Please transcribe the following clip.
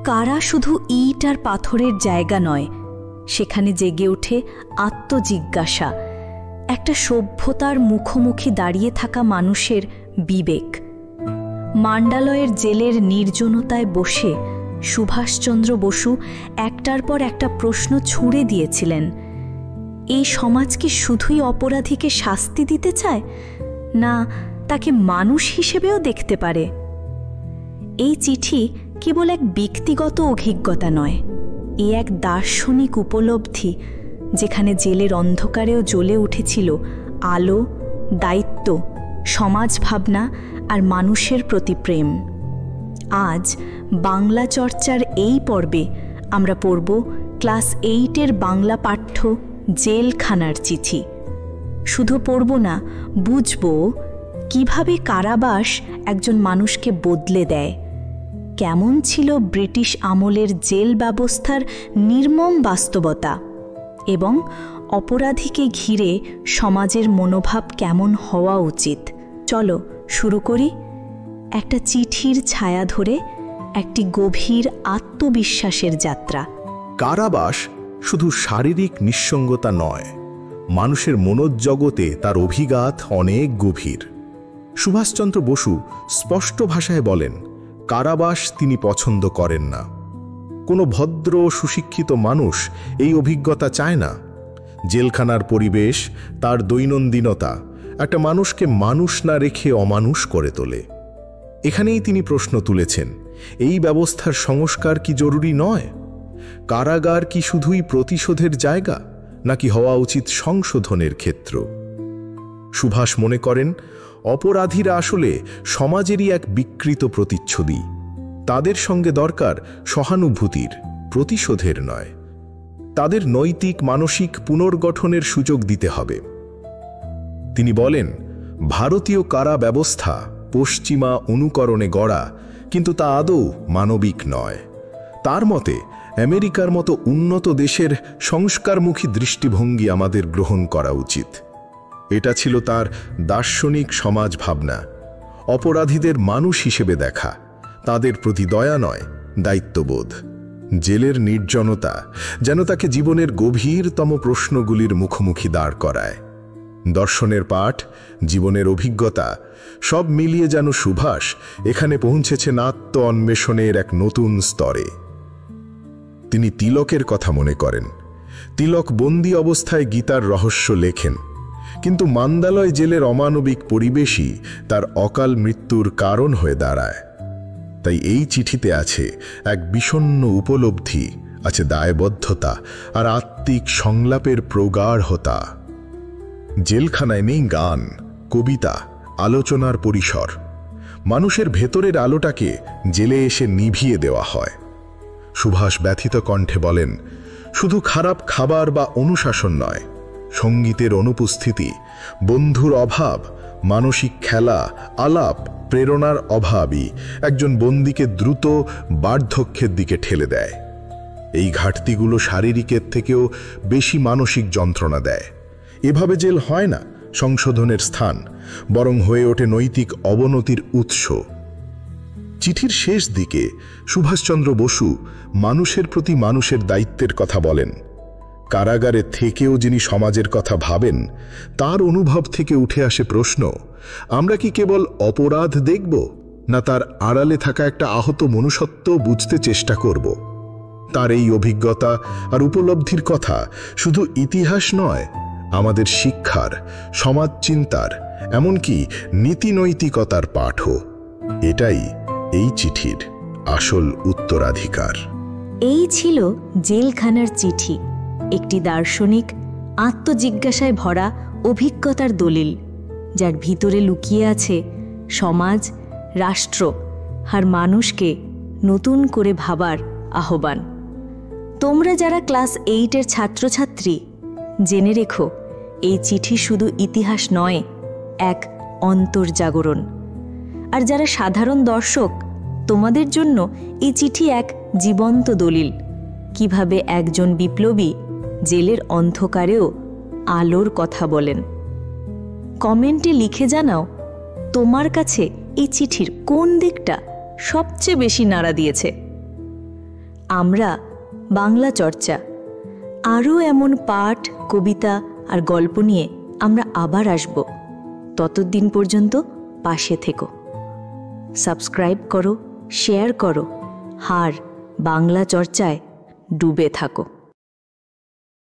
কারা শুধু ইট আর পাথরের জায়গা নয়, সেখানে জেগে ওঠে আত্মজিজ্ঞাসা, একটা সভ্যতার মুখোমুখি দাঁড়িয়ে থাকা মানুষের বিবেক। মান্ডালয়ের জেলের নির্জনতায় বসে সুভাষচন্দ্র বসু একটার পর একটা প্রশ্ন ছুঁড়ে দিয়েছিলেন। এই সমাজ কি শুধুই অপরাধীকে শাস্তি দিতে চায়, না তাকে মানুষ হিসেবেও দেখতে পারে? এই চিঠি কেবল এক ব্যক্তিগত অভিজ্ঞতা নয়, এ এক দার্শনিক উপলব্ধি, যেখানে জেলের অন্ধকারেও জ্বলে উঠেছিল আলো, দায়িত্ব, সমাজ ভাবনা আর মানুষের প্রতি প্রেম। আজ বাংলা চর্চার এই পর্বে আমরা পড়ব ক্লাস 8-এর বাংলা পাঠ্য জেলখানার চিঠি। শুধু পড়ব না, বুঝব কিভাবে কারাবাস একজন মানুষকে বদলে দেয়, কেমন ছিল ব্রিটিশ আমলের জেল ব্যবস্থার নির্মম বাস্তবতা, এবং অপরাধীকে ঘিরে সমাজের মনোভাব কেমন হওয়া উচিত। চলো শুরু করি। একটা চিঠির ছায়া ধরে একটি গভীর আত্মবিশ্বাসের যাত্রা। কারাবাস শুধু শারীরিক নিঃসঙ্গতা নয়, মানুষের মনোজগতে তার অভিঘাত অনেক গভীর। সুভাষচন্দ্র বসু স্পষ্ট ভাষায় বলেন, কারাবাস তিনি পছন্দ করেন না। কোনো ভদ্র সুশিক্ষিত মানুষ এই অভিজ্ঞতা চায় না। জেলখানার পরিবেশ, তার দৈনন্দিনতা একটা মানুষকে মানুষ না রেখে অমানুষ করে তোলে। এখানেই তিনি প্রশ্ন তুলেছেন, এই ব্যবস্থার সংস্কার কি জরুরি নয়? কারাগার কি শুধুই প্রতিশোধের জায়গা, নাকি হওয়া উচিত সংশোধনের ক্ষেত্র? সুভাষ মনে করেন, অপরাধীরা আসলে সমাজেরই এক বিকৃত প্রতিচ্ছবি। তাদের সঙ্গে দরকার সহানুভূতির, প্রতিশোধের নয়। তাদের নৈতিক মানসিক পুনর্গঠনের সুযোগ দিতে হবে। তিনি বলেন, ভারতীয় কারা ব্যবস্থা পশ্চিমা অনুকরণে গড়া, কিন্তু তা আদৌ মানবিক নয়। তার মতে আমেরিকার মতো উন্নত দেশের সংস্কারমুখী দৃষ্টিভঙ্গি আমাদের গ্রহণ করা উচিত। এটা ছিল তার দার্শনিক সমাজ ভাবনা, অপরাধীদের মানুষ হিসেবে দেখা, তাদের প্রতি দয়া নয়, দায়িত্ববোধ। জেলের নির্জনতা যেন তাকে জীবনের গভীরতম প্রশ্নগুলির মুখোমুখি দাঁড় করায়। দর্শনের পাঠ, জীবনের অভিজ্ঞতা সব মিলিয়ে যেন সুভাষ এখানে পৌঁছেছেন আত্ম অন্বেষণের এক নতুন স্তরে। তিনি তিলকের কথা মনে করেন। তিলক বন্দী অবস্থায় গীতার রহস্য লেখেন, কিন্তু মান্দালয় জেলের অমানবিক পরিবেশই তার অকাল মৃত্যুর কারণ হয়ে দাঁড়ায়। তাই এই চিঠিতে আছে এক বিষণ্ণ উপলব্ধি, আছে দায়বদ্ধতা আর আত্মিক সংলাপের প্রগাঢ়তা। জেলখানায় নেই গান, কবিতা, আলোচনার পরিসর। মানুষের ভেতরের আলোটাকে জেলে এসে নিভিয়ে দেওয়া হয়। সুভাষ ব্যথিত কণ্ঠে বলেন, শুধু খারাপ খাবার বা অনুশাসন নয়, সঙ্গীতের অনুপস্থিতি, বন্ধুর অভাব, মানসিক খেলা, আলাপ, প্রেরণার অভাবই একজন বন্দীকে দ্রুত বার্ধক্যের দিকে ঠেলে দেয়। এই ঘাটতিগুলো শারীরিকের থেকেও বেশি মানসিক যন্ত্রণা দেয়। এভাবে জেল হয় না সংশোধনের স্থান, বরং হয়ে ওঠে নৈতিক অবনতির উৎস। চিঠির শেষ দিকে সুভাষচন্দ্র বসু মানুষের প্রতি মানুষের দায়িত্বের কথা বলেন। কারাগারে থেকেও যিনি সমাজের কথা ভাবেন, তার অনুভব থেকে উঠে আসে প্রশ্ন, আমরা কি কেবল অপরাধ দেখব, না তার আড়ালে থাকা একটা আহত মনুষ্যত্ব বুঝতে চেষ্টা করব? তার এই অভিজ্ঞতা আর উপলব্ধির কথা শুধু ইতিহাস নয়, আমাদের শিক্ষার, সমাজ চিন্তার, এমনকি নীতিনৈতিকতার পাঠও। এটাই এই চিঠির আসল উত্তরাধিকার। এই ছিল জেলখানার চিঠি, একটি দার্শনিক, আত্মজিজ্ঞাসায় ভরা অভিজ্ঞতার দলিল, যার ভিতরে লুকিয়ে আছে সমাজ, রাষ্ট্র আর মানুষকে নতুন করে ভাবার আহ্বান। তোমরা যারা ক্লাস 8-এর ছাত্রছাত্রী, জেনে রেখো, এই চিঠি শুধু ইতিহাস নয়, এক অন্তর্জাগরণ। আর যারা সাধারণ দর্শক, তোমাদের জন্য এই চিঠি এক জীবন্ত দলিল, কিভাবে একজন বিপ্লবী জেলের অন্ধকারেও আলোর কথা বলেন। কমেন্টে লিখে জানাও তোমার কাছে এই চিঠির কোন দিকটা সবচেয়ে বেশি নাড়া দিয়েছে। আমরা বাংলা চর্চা, আরও এমন পাঠ, কবিতা আর গল্প নিয়ে আমরা আবার আসব। ততদিন পর্যন্ত পাশে থেকো, সাবস্ক্রাইব করো, শেয়ার করো, আর বাংলা চর্চায় ডুবে থাকো।